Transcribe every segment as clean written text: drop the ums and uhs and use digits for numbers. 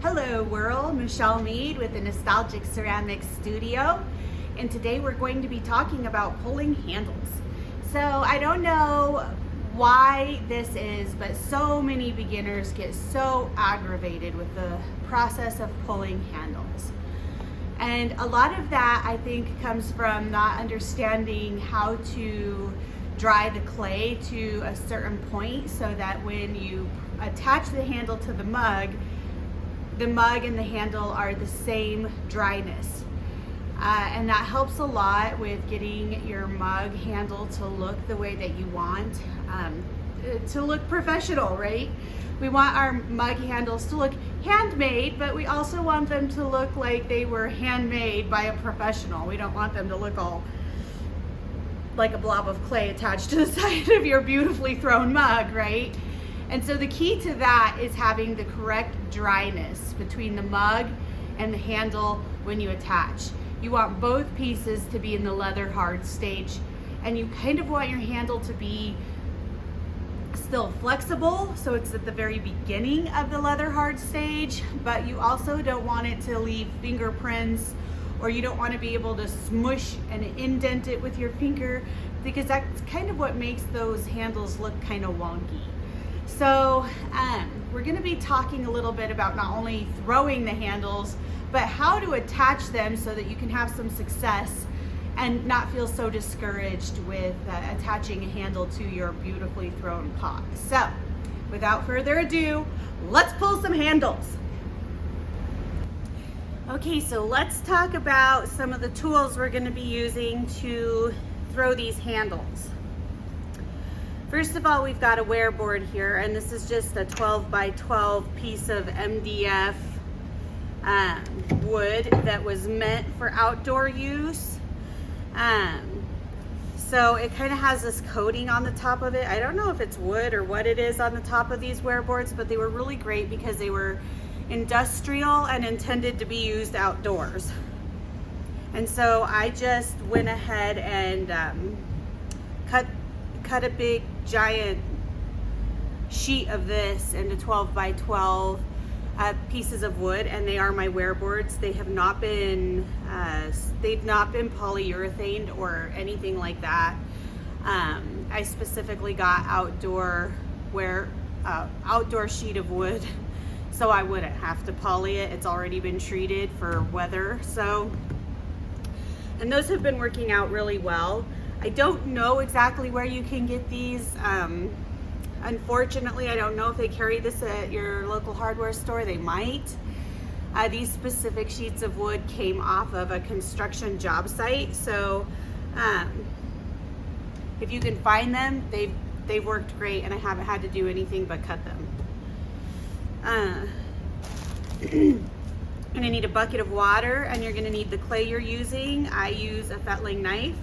Hello world, Michelle Mead with the Nostalgic Ceramics Studio, and today we're going to be talking about pulling handles. So I don't know why this is, but so many beginners get so aggravated with the process of pulling handles. And a lot of that I think comes from not understanding how to dry the clay to a certain point so that when you attach the handle to the mug and the handle are the same dryness. And that helps a lot with getting your mug handle to look the way that you want, to look professional, right? We want our mug handles to look handmade, but we also want them to look like they were handmade by a professional. We don't want them to look all like a blob of clay attached to the side of your beautifully thrown mug, right? And so the key to that is having the correct dryness between the mug and the handle when you attach. You want both pieces to be in the leather hard stage, and you kind of want your handle to be still flexible, so it's at the very beginning of the leather hard stage, but you also don't want it to leave fingerprints, or you don't want to be able to smush and indent it with your finger, because that's kind of what makes those handles look kind of wonky. So we're going to be talking a little bit about not only throwing the handles, but how to attach them so that you can have some success and not feel so discouraged with attaching a handle to your beautifully thrown pot. So without further ado, let's pull some handles. Okay, so let's talk about some of the tools we're going to be using to throw these handles. First of all, we've got a wear board here, and this is just a 12 by 12 piece of MDF wood that was meant for outdoor use. So it kind of has this coating on the top of it. I don't know if it's wood or what it is on the top of these wear boards, but they were really great because they were industrial and intended to be used outdoors. And so I just went ahead and cut a big giant sheet of this into 12 by 12 pieces of wood, and they are my wear boards. They have not been polyurethane or anything like that. I specifically got outdoor sheet of wood so I wouldn't have to poly it. It's already been treated for weather. So, and those have been working out really well. I don't know exactly where you can get these. Unfortunately, I don't know if they carry this at your local hardware store. They might. These specific sheets of wood came off of a construction job site. So if you can find them, they've worked great, and I haven't had to do anything but cut them. You're gonna need a bucket of water, and you're gonna need the clay you're using. I use a fettling knife.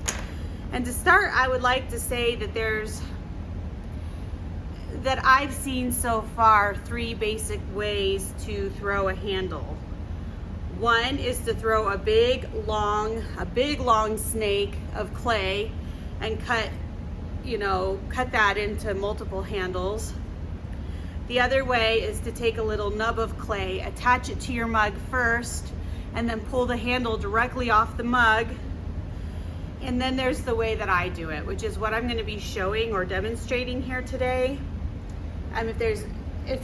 And to start, I would like to say that I've seen so far 3 basic ways to throw a handle. One is to throw a big long snake of clay and cut that into multiple handles. The other way is to take a little nub of clay, attach it to your mug first, and then pull the handle directly off the mug. And then there's the way that I do it, which is what I'm going to be showing or demonstrating here today. If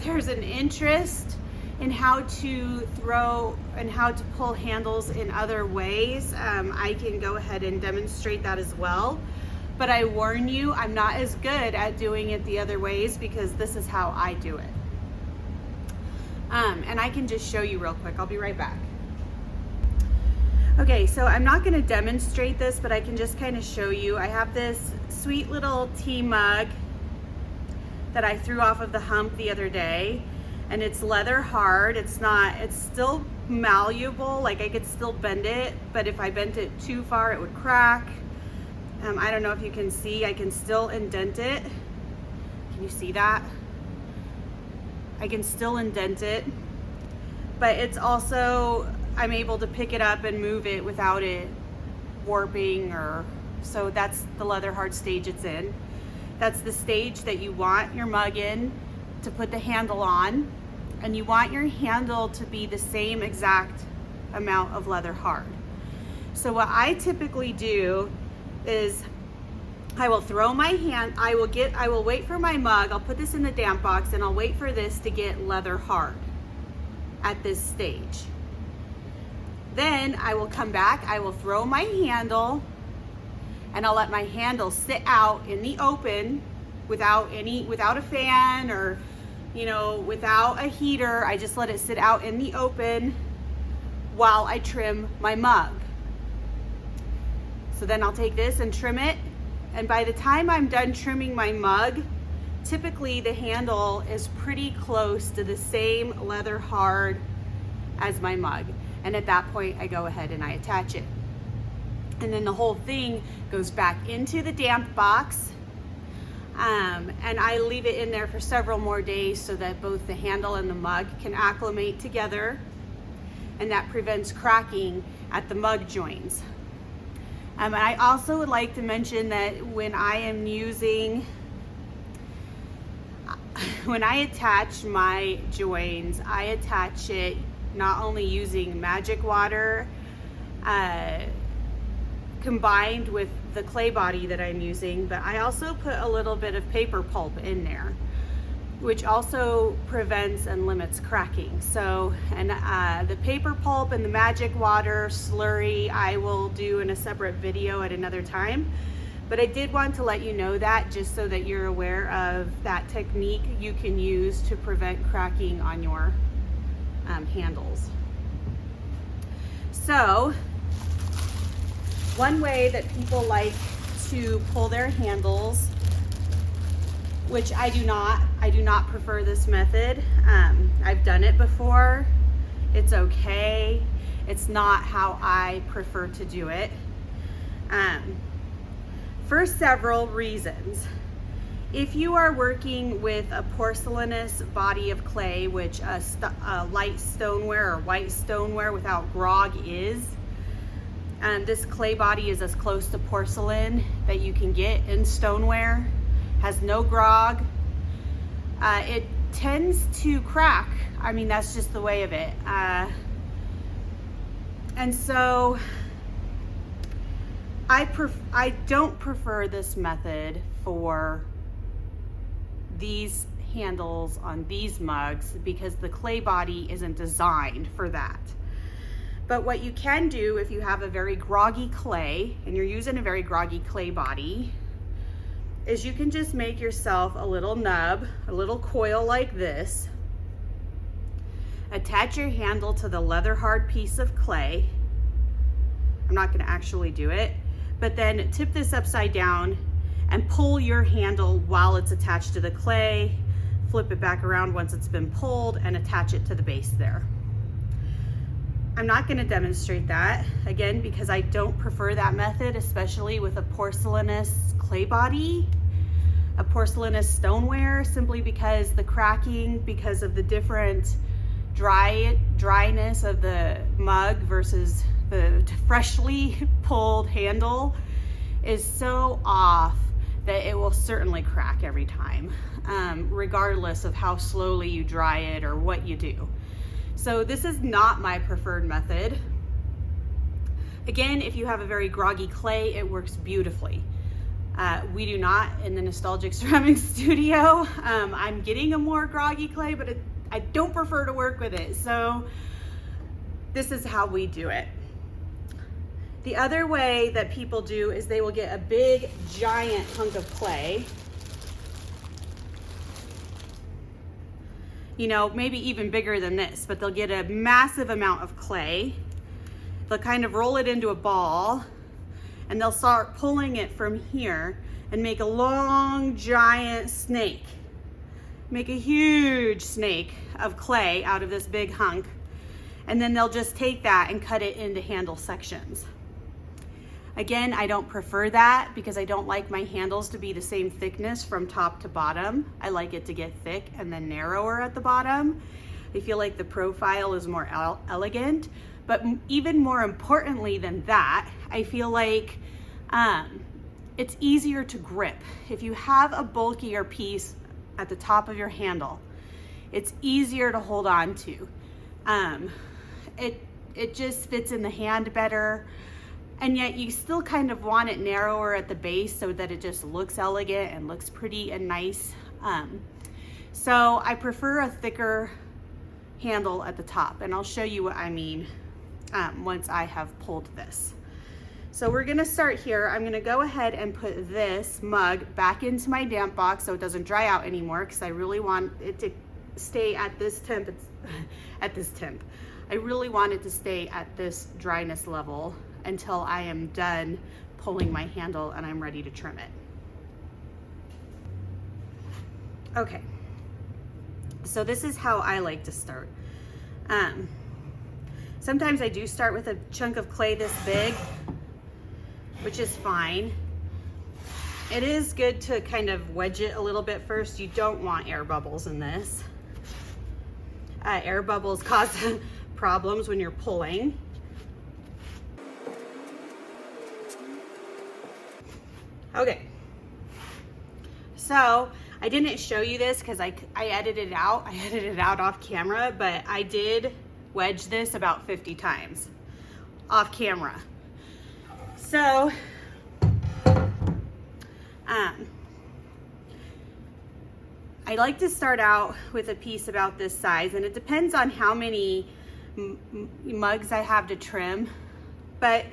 there's an interest in how to throw and how to pull handles in other ways, I can go ahead and demonstrate that as well. But I warn you, I'm not as good at doing it the other ways because this is how I do it. And I can just show you real quick. I'll be right back. Okay, so I'm not going to demonstrate this, but I can just kind of show you. I have this sweet little tea mug that I threw off of the hump the other day, and it's leather hard. It's still malleable, like I could still bend it, but if I bent it too far, it would crack. I don't know if you can see, I can still indent it. Can you see that? I can still indent it, but it's also, I'm able to pick it up and move it without it warping, so that's the leather hard stage it's in. That's the stage that you want your mug in to put the handle on. and you want your handle to be the same exact amount of leather hard. So what I typically do is I will throw my hand, I will wait for my mug, I'll put this in the damp box and I'll wait for this to get leather hard at this stage. Then I will come back, I will throw my handle, and I'll let my handle sit out in the open without a fan or, without a heater. I just let it sit out in the open while I trim my mug. So then I'll take this and trim it. And by the time I'm done trimming my mug, typically the handle is pretty close to the same leather hard as my mug. And at that point, I go ahead and I attach it. And then the whole thing goes back into the damp box. And I leave it in there for several more days so that both the handle and the mug can acclimate together. And that prevents cracking at the mug joints. And I also would like to mention that when I attach my joins, I attach it not only using magic water combined with the clay body that I'm using, but I also put a little bit of paper pulp in there, which also prevents and limits cracking. So, and the paper pulp and the magic water slurry, I will do in a separate video at another time. But I did want to let you know that, just so that you're aware of that technique you can use to prevent cracking on your handles. So, one way that people like to pull their handles, which I do not prefer this method. I've done it before. It's okay. It's not how I prefer to do it. For several reasons. If you are working with a porcelainous body of clay, which a light stoneware or white stoneware without grog is, this clay body is as close to porcelain that you can get in stoneware, has no grog. It tends to crack. I mean, that's just the way of it. And so I don't prefer this method for these handles on these mugs because the clay body isn't designed for that. But what you can do if you have a very groggy clay and you're using a very groggy clay body is you can just make yourself a little nub, a little coil like this, attach your handle to the leather hard piece of clay. I'm not going to actually do it, but then tip this upside down and pull your handle while it's attached to the clay, flip it back around once it's been pulled and attach it to the base there. I'm not going to demonstrate that, again, because I don't prefer that method, especially with a porcelainous clay body, a porcelainous stoneware, simply because the cracking, because of the different dryness of the mug versus the freshly pulled handle, is so off that it will certainly crack every time, regardless of how slowly you dry it or what you do. So this is not my preferred method. Again, if you have a very groggy clay, it works beautifully. We do not in the Nostalgic Ceramics Studio. I'm getting a more groggy clay, but I don't prefer to work with it. So this is how we do it. The other way that people do is they will get a big, giant hunk of clay, maybe even bigger than this, but they'll get a massive amount of clay. They'll kind of roll it into a ball and they'll start pulling it from here and make a long, giant snake. Make a huge snake of clay out of this big hunk. And then they'll just take that and cut it into handle sections. Again, I don't prefer that because I don't like my handles to be the same thickness from top to bottom. I like it to get thick and then narrower at the bottom. I feel like the profile is more elegant, but even more importantly than that, I feel like it's easier to grip. If you have a bulkier piece at the top of your handle, It's easier to hold on to. It just fits in the hand better, and yet you still kind of want it narrower at the base so that it just looks elegant and looks pretty and nice. So I prefer a thicker handle at the top, and I'll show you what I mean once I have pulled this. So we're gonna start here. I'm gonna go ahead and put this mug back into my damp box so it doesn't dry out anymore, because I really want it to stay at this temp. I really want it to stay at this dryness level until I am done pulling my handle and I'm ready to trim it. Okay, so this is how I like to start. Sometimes I do start with a chunk of clay this big, which is fine. It is good to kind of wedge it a little bit first. You don't want air bubbles in this. Air bubbles cause problems when you're pulling. Okay, so I didn't show you this because I edited it out. I edited it out off camera, but I did wedge this about 50 times off camera. So, I like to start out with a piece about this size, and it depends on how many mugs I have to trim, but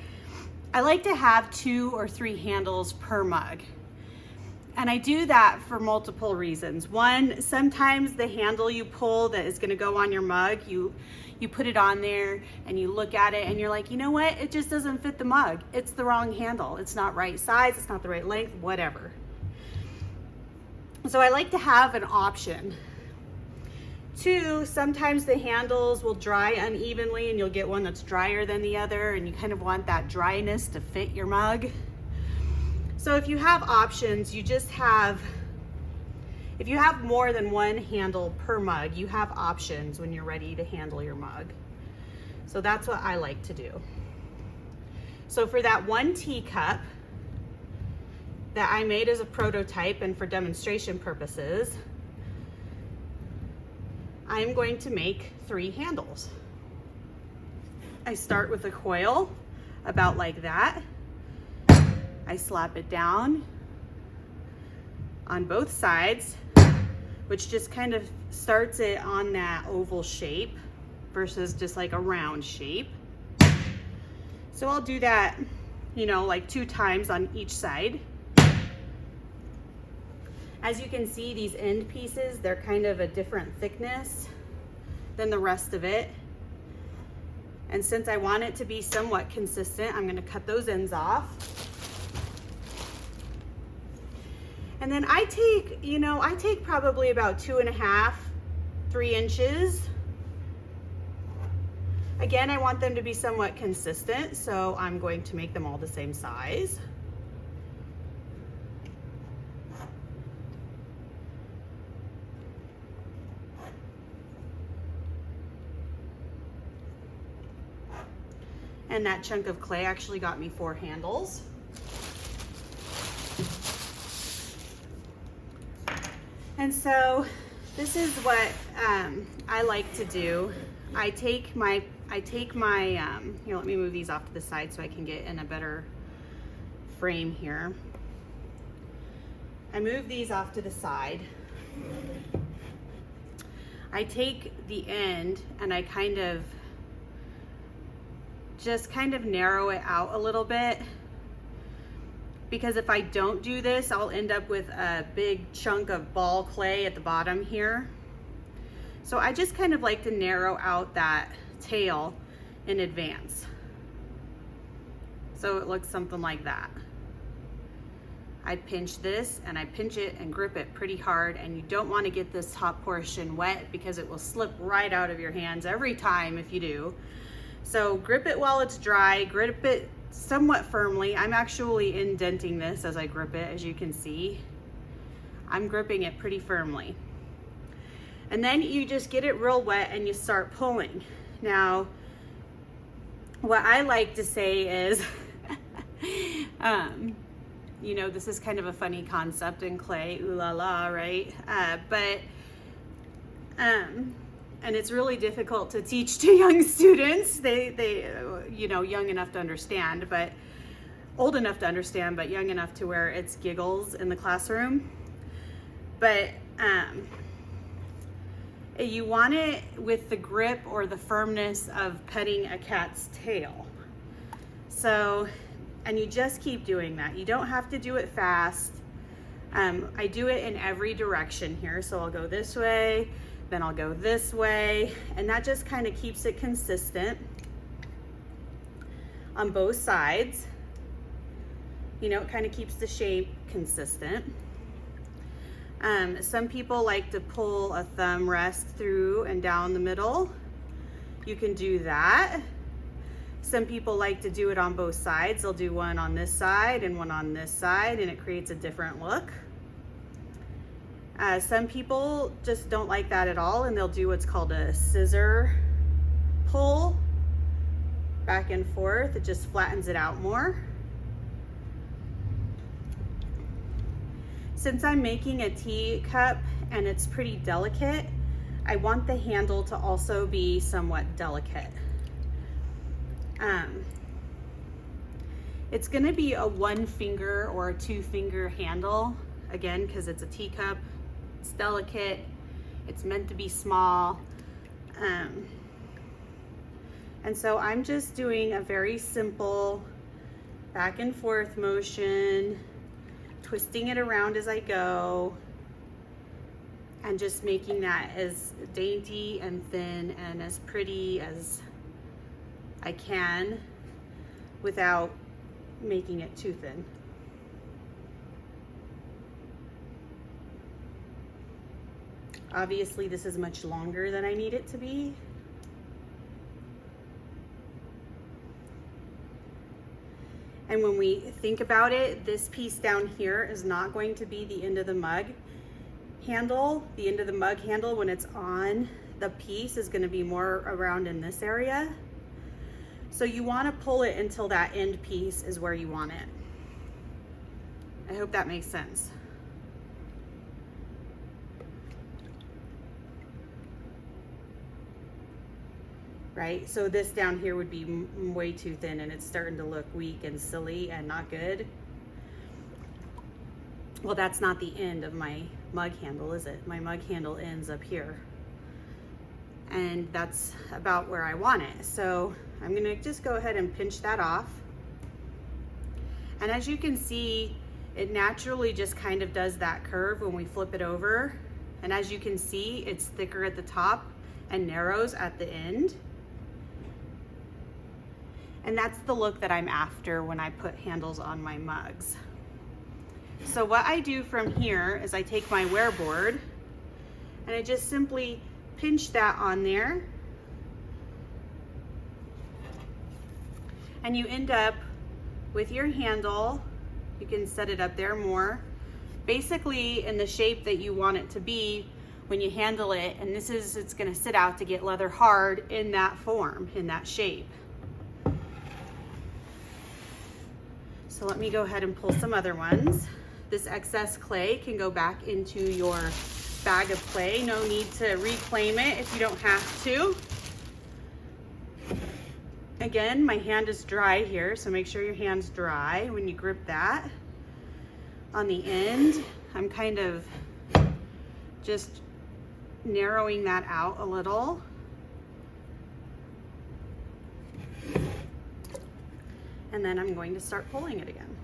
I like to have 2 or 3 handles per mug. And I do that for multiple reasons. One, sometimes the handle you pull that is gonna go on your mug, you put it on there and you look at it and you're like, you know what? It just doesn't fit the mug. It's the wrong handle. It's not right size, it's not the right length, whatever. So I like to have an option. 2, sometimes the handles will dry unevenly and you'll get one that's drier than the other, and you kind of want that dryness to fit your mug. So if you have options, if you have more than 1 handle per mug, you have options when you're ready to handle your mug. So that's what I like to do. So for that 1 teacup that I made as a prototype and for demonstration purposes, I'm going to make 3 handles. I start with a coil about like that. I slap it down on both sides, which just kind of starts it on that oval shape versus just like a round shape. So I'll do that, you know, like 2 times on each side. As you can see, these end pieces, they're kind of a different thickness than the rest of it. And since I want it to be somewhat consistent, I'm gonna cut those ends off. And then I take probably about 2.5, 3 inches. Again, I want them to be somewhat consistent, so I'm going to make them all the same size. And that chunk of clay actually got me 4 handles. And so this is what I like to do. I take my, here, let me move these off to the side so I can get in a better frame here. I move these off to the side. I take the end and I just kind of narrow it out a little bit, because if I don't do this, I'll end up with a big chunk of ball clay at the bottom here. So I just kind of like to narrow out that tail in advance. So it looks something like that. I pinch this and I pinch it and grip it pretty hard, and you don't want to get this top portion wet because it will slip right out of your hands every time if you do. So grip it while it's dry, grip it somewhat firmly. I'm actually indenting this as I grip it, as you can see. I'm gripping it pretty firmly. And then you just get it real wet and you start pulling. Now, what I like to say is, you know, this is kind of a funny concept in clay, ooh la la, right? But And it's really difficult to teach to young students. They you know, young enough to understand, but old enough to understand, but young enough to where it's giggles in the classroom. But you want it with the grip or the firmness of petting a cat's tail. So, and you just keep doing that. You don't have to do it fast. I do it in every direction here. So I'll go this way, then I'll go this way, and that just kind of keeps it consistent on both sides. You know, it kind of keeps the shape consistent. Some people like to pull a thumb rest through and down the middle. You can do that. Some people like to do it on both sides. They'll do one on this side and one on this side, and it creates a different look. Some people just don't like that at all, and they'll do what's called a scissor pull back and forth. It just flattens it out more. Since I'm making a teacup and it's pretty delicate, I want the handle to also be somewhat delicate. It's gonna be a 1 finger or a 2 finger handle, again, because it's a teacup, it's delicate, it's meant to be small. And so I'm just doing a very simple back and forth motion, twisting it around as I go, and just making that as dainty and thin and as pretty as I can without making it too thin. Obviously, this is much longer than I need it to be. And when we think about it, this piece down here is not going to be the end of the mug handle. The end of the mug handle, when it's on the piece, is going to be more around in this area. So you want to pull it until that end piece is where you want it. I hope that makes sense. Right? So this down here would be way too thin, and it's starting to look weak and silly and not good. Well, that's not the end of my mug handle, is it? My mug handle ends up here. And that's about where I want it. So I'm gonna just go ahead and pinch that off. And as you can see, it naturally just kind of does that curve when we flip it over. And as you can see, it's thicker at the top and narrows at the end. And that's the look that I'm after when I put handles on my mugs. So what I do from here is I take my wear board and I just simply pinch that on there. And you end up with your handle. You can set it up there more, basically in the shape that you want it to be when you handle it. And this is, it's gonna sit out to get leather hard in that form, in that shape. So let me go ahead and pull some other ones. This excess clay can go back into your bag of clay. No need to reclaim it if you don't have to. Again, my hand is dry here, so make sure your hand's dry when you grip that. On the end, I'm kind of just narrowing that out a little. And then I'm going to start pulling it again.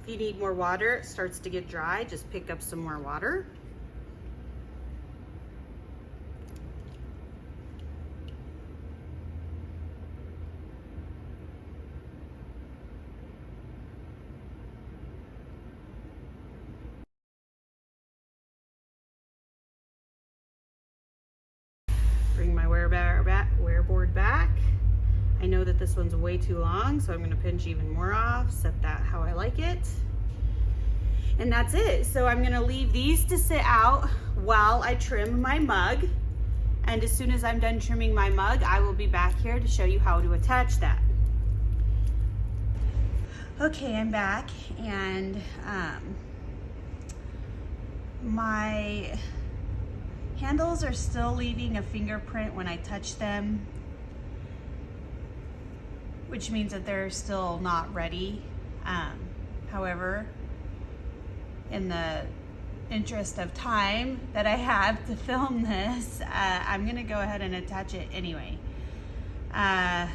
If you need more water, it starts to get dry, just pick up some more water. Bring my wear board back. I know that this one's way too long, so I'm gonna pinch even more off, set that how I like it. And that's it. So I'm gonna leave these to sit out while I trim my mug. And as soon as I'm done trimming my mug, I will be back here to show you how to attach that. Okay, I'm back, and my handles are still leaving a fingerprint when I touch them, which means that they're still not ready. However, in the interest of time that I have to film this, I'm gonna go ahead and attach it anyway. I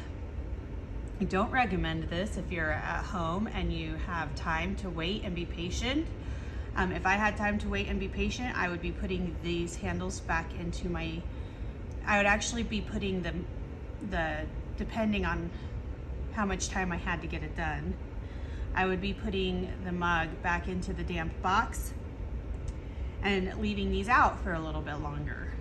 don't recommend this if you're at home and you have time to wait and be patient. If I had time to wait and be patient, I would be putting these handles back into my, I would actually be putting depending on how much time I had to get it done, I would be putting the mug back into the damp box and leaving these out for a little bit longer.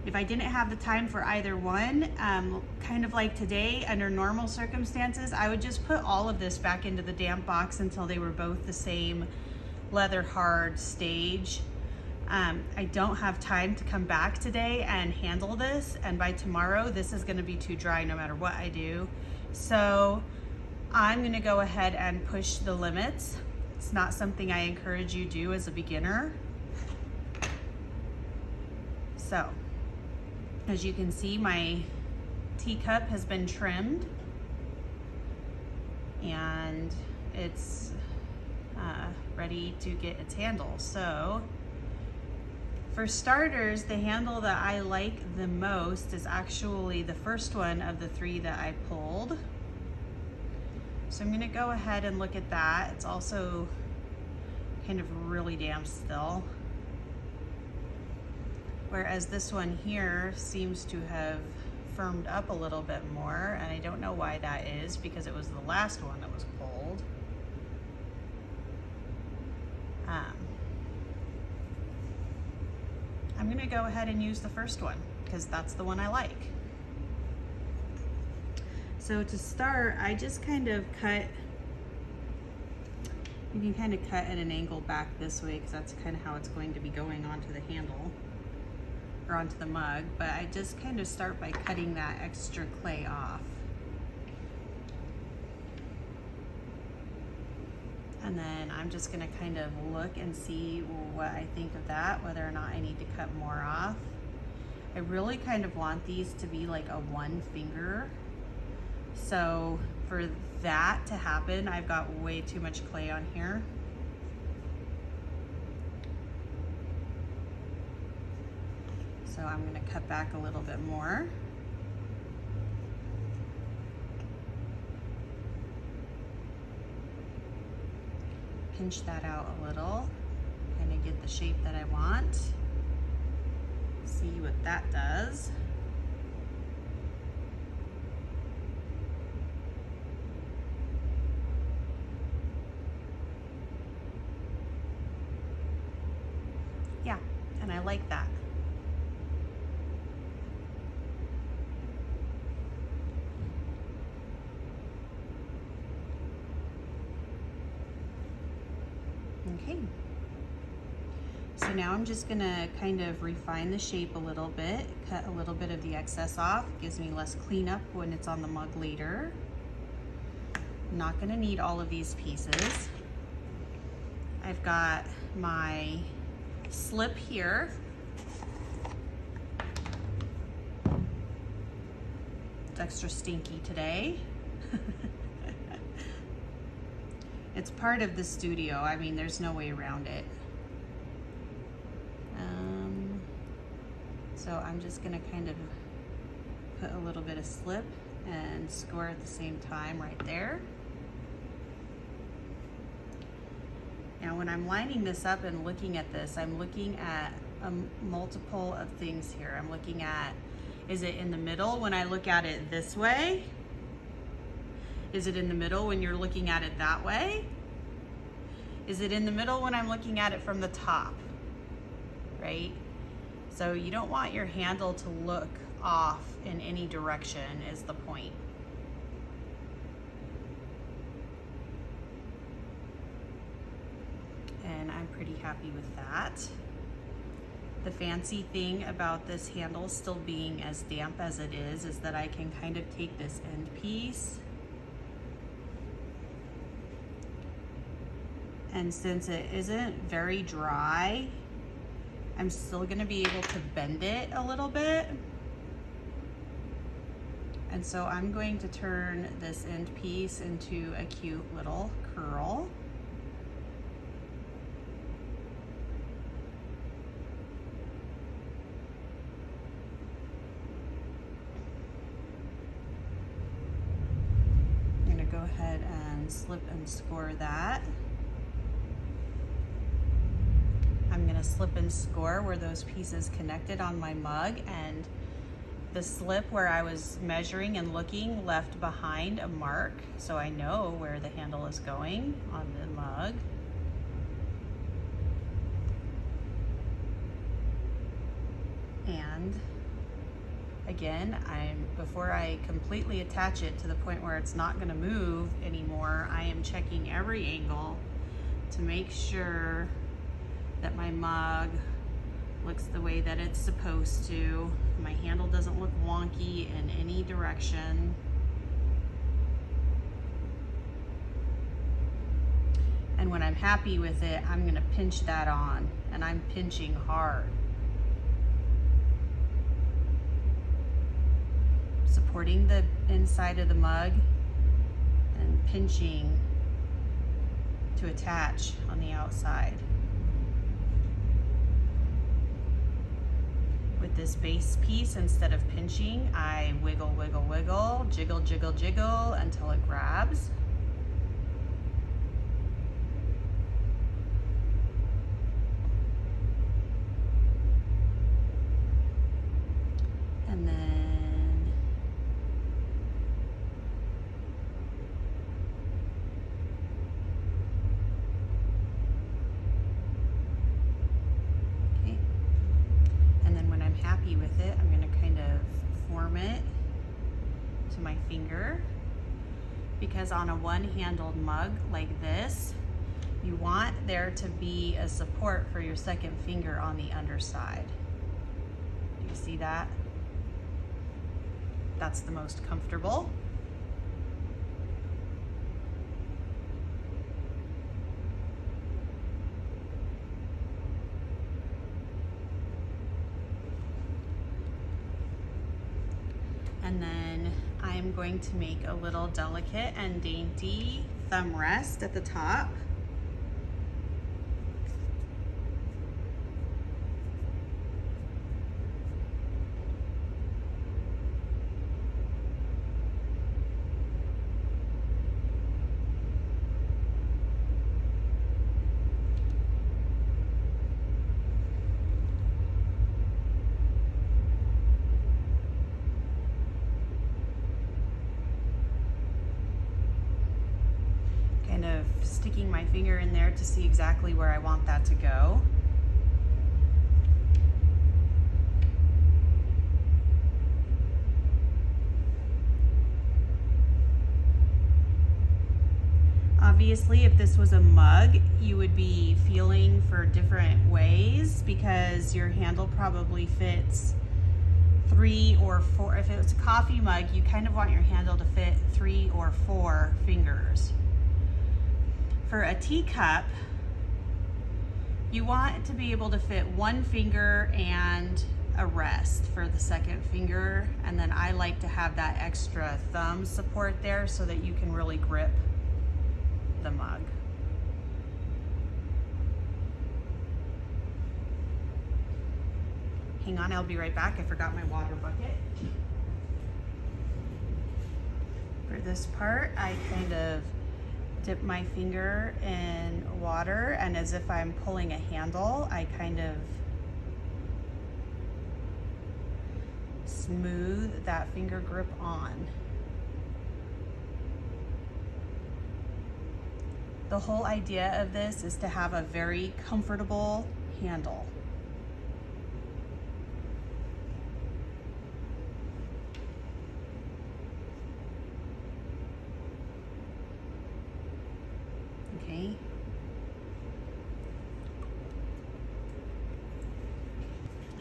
If I didn't have the time for either one, kind of like today, under normal circumstances, I would just put all of this back into the damp box until they were both the same leather hard stage. I don't have time to come back today and handle this, and by tomorrow this is going to be too dry no matter what I do. So I'm going to go ahead and push the limits. It's not something I encourage you to do as a beginner. So as you can see, my teacup has been trimmed and it's ready to get its handle. So for starters, the handle that I like the most is actually the first one of the three that I pulled. So I'm gonna go ahead and look at that. It's also kind of really damp still. Whereas this one here seems to have firmed up a little bit more, and I don't know why that is, because it was the last one that was pulled. I'm gonna go ahead and use the first one because that's the one I like. So to start, I just kind of cut, you can kind of cut at an angle back this way because that's kind of how it's going to be going onto the handle or onto the mug, but I just kind of start by cutting that extra clay off. And then I'm just gonna kind of look and see what I think of that, whether or not I need to cut more off. I really kind of want these to be like a one finger. So for that to happen, I've got way too much clay on here. So I'm gonna cut back a little bit more. Pinch that out a little, kind of get the shape that I want. See what that does. Yeah, and I like that. Okay, so now I'm just gonna kind of refine the shape a little bit, cut a little bit of the excess off. It gives me less cleanup when it's on the mug later. I'm not gonna need all of these pieces. I've got my slip here. It's extra stinky today. It's part of the studio. I mean, there's no way around it. So I'm just gonna kind of put a little bit of slip and score at the same time right there. Now when I'm lining this up and looking at this, I'm looking at a multiple of things here. I'm looking at, is it in the middle when I look at it this way? Is it in the middle when you're looking at it that way? Is it in the middle when I'm looking at it from the top, right? So you don't want your handle to look off in any direction is the point. and I'm pretty happy with that. The fancy thing about this handle still being as damp as it is that I can kind of take this end piece, and since it isn't very dry, I'm still gonna be able to bend it a little bit. And so I'm going to turn this end piece into a cute little curl. I'm gonna go ahead and slip and score that. I'm gonna slip and score where those pieces connected on my mug, and the slip where I was measuring and looking left behind a mark, so I know where the handle is going on the mug. And again, before I completely attach it to the point where it's not gonna move anymore, I am checking every angle to make sure that my mug looks the way that it's supposed to. My handle doesn't look wonky in any direction. And when I'm happy with it, I'm gonna pinch that on, and I'm pinching hard. Supporting the inside of the mug and pinching to attach on the outside. With this base piece, instead of pinching, I wiggle, wiggle, wiggle, jiggle, jiggle, jiggle until it grabs. And then okay. And then when I'm happy with it, I'm going to kind of form it to my finger, because on a one-handled mug like this, you want there to be a support for your second finger on the underside. Do you see that? That's the most comfortable. And then I'm going to make a little delicate and dainty thumb rest at the top. Of sticking my finger in there to see exactly where I want that to go. Obviously, if this was a mug, you would be feeling for different ways, because your handle probably fits 3 or 4. If it was a coffee mug, you kind of want your handle to fit 3 or 4 fingers. For a teacup, you want it to be able to fit 1 finger and a rest for the second finger, and then I like to have that extra thumb support there so that you can really grip the mug. Hang on, I'll be right back. I forgot my water bucket. For this part, I kind of dip my finger in water, and as if I'm pulling a handle, I kind of smooth that finger grip on. The whole idea of this is to have a very comfortable handle. Okay.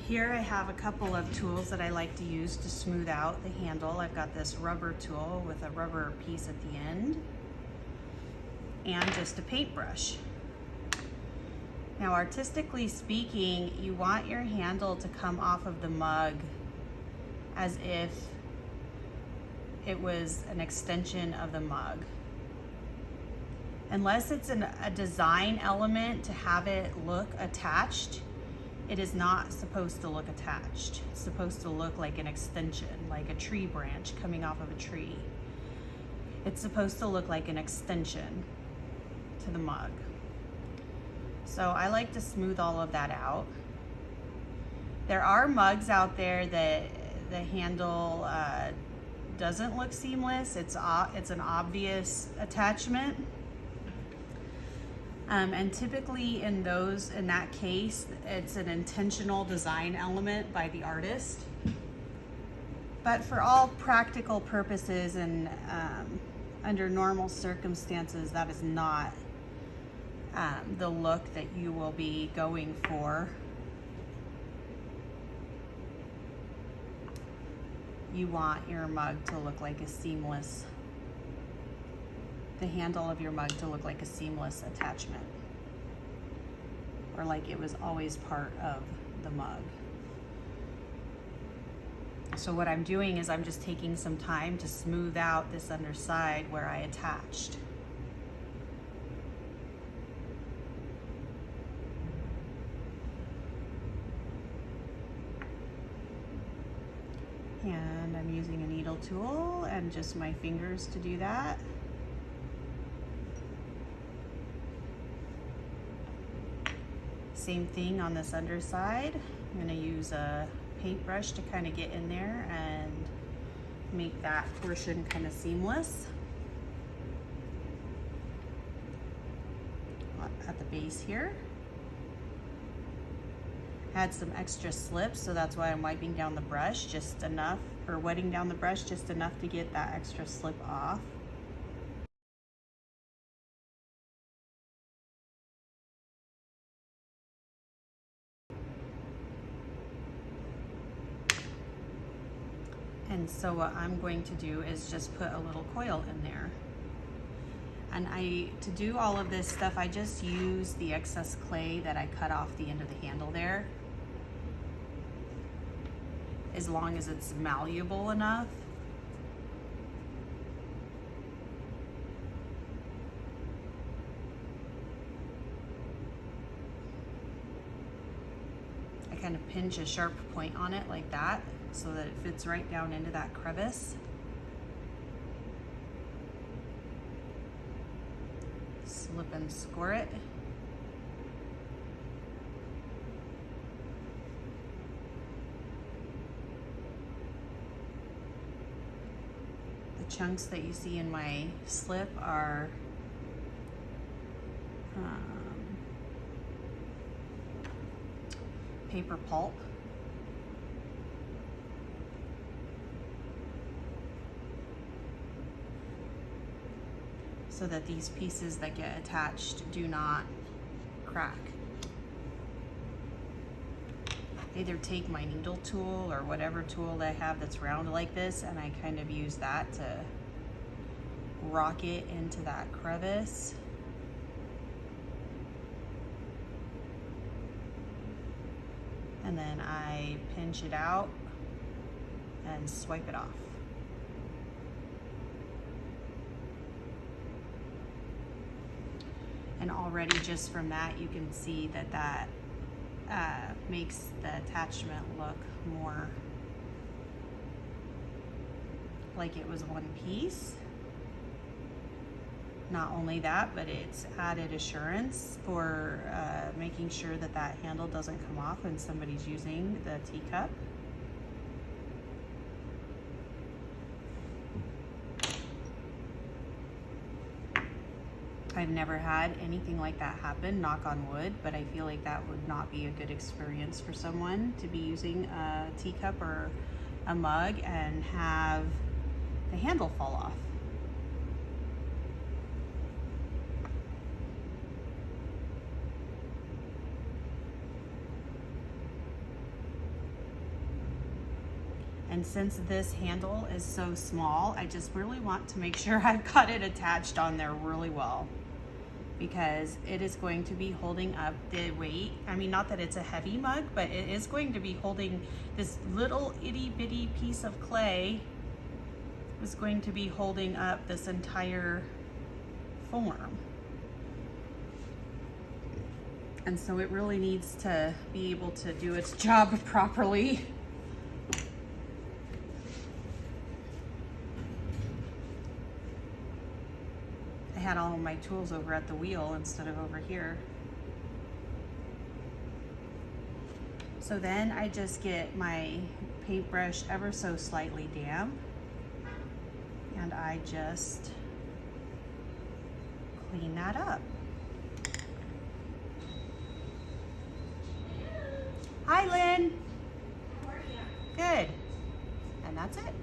Here I have a couple of tools that I like to use to smooth out the handle. I've got this rubber tool with a rubber piece at the end and just a paintbrush. Now, artistically speaking, you want your handle to come off of the mug as if it was an extension of the mug. Unless it's a design element to have it look attached, it is not supposed to look attached. It's supposed to look like an extension, like a tree branch coming off of a tree. It's supposed to look like an extension to the mug. So I like to smooth all of that out. There are mugs out there that the handle doesn't look seamless. It's an obvious attachment. And typically in that case, it's an intentional design element by the artist. But for all practical purposes and under normal circumstances, that is not the look that you will be going for. You want your mug to look like a seamless, the handle of your mug to look like a seamless attachment, or like it was always part of the mug. So what I'm doing is I'm just taking some time to smooth out this underside where I attached. And I'm using a needle tool and just my fingers to do that. Same thing on this underside. I'm going to use a paintbrush to kind of get in there and make that portion kind of seamless at the base here. Had some extra slip, so that's why I'm wiping down the brush just enough, or wetting down the brush just enough to get that extra slip off. And so what I'm going to do is just put a little coil in there. And to do all of this stuff, I just use the excess clay that I cut off the end of the handle there, as long as it's malleable enough. I kind of pinch a sharp point on it like that so that it fits right down into that crevice. Slip and score it. The chunks that you see in my slip are paper pulp. So that these pieces that get attached do not crack. Either take my needle tool or whatever tool that I have that's round like this, and I kind of use that to rock it into that crevice. And then I pinch it out and swipe it off. And already just from that, you can see that that makes the attachment look more like it was one piece. Not only that, but it's added assurance for making sure that that handle doesn't come off when somebody's using the teacup. I've never had anything like that happen, knock on wood, but I feel like that would not be a good experience for someone to be using a teacup or a mug and have the handle fall off. And since this handle is so small, I just really want to make sure I've got it attached on there really well, because it is going to be holding up the weight. I mean, not that it's a heavy mug, but it is going to be holding this little itty bitty piece of clay is going to be holding up this entire form. And so it really needs to be able to do its job properly. I had all of my tools over at the wheel instead of over here. So then I just get my paintbrush ever so slightly damp, and I just clean that up. Hi, Lynn. How are you? Good. And that's it.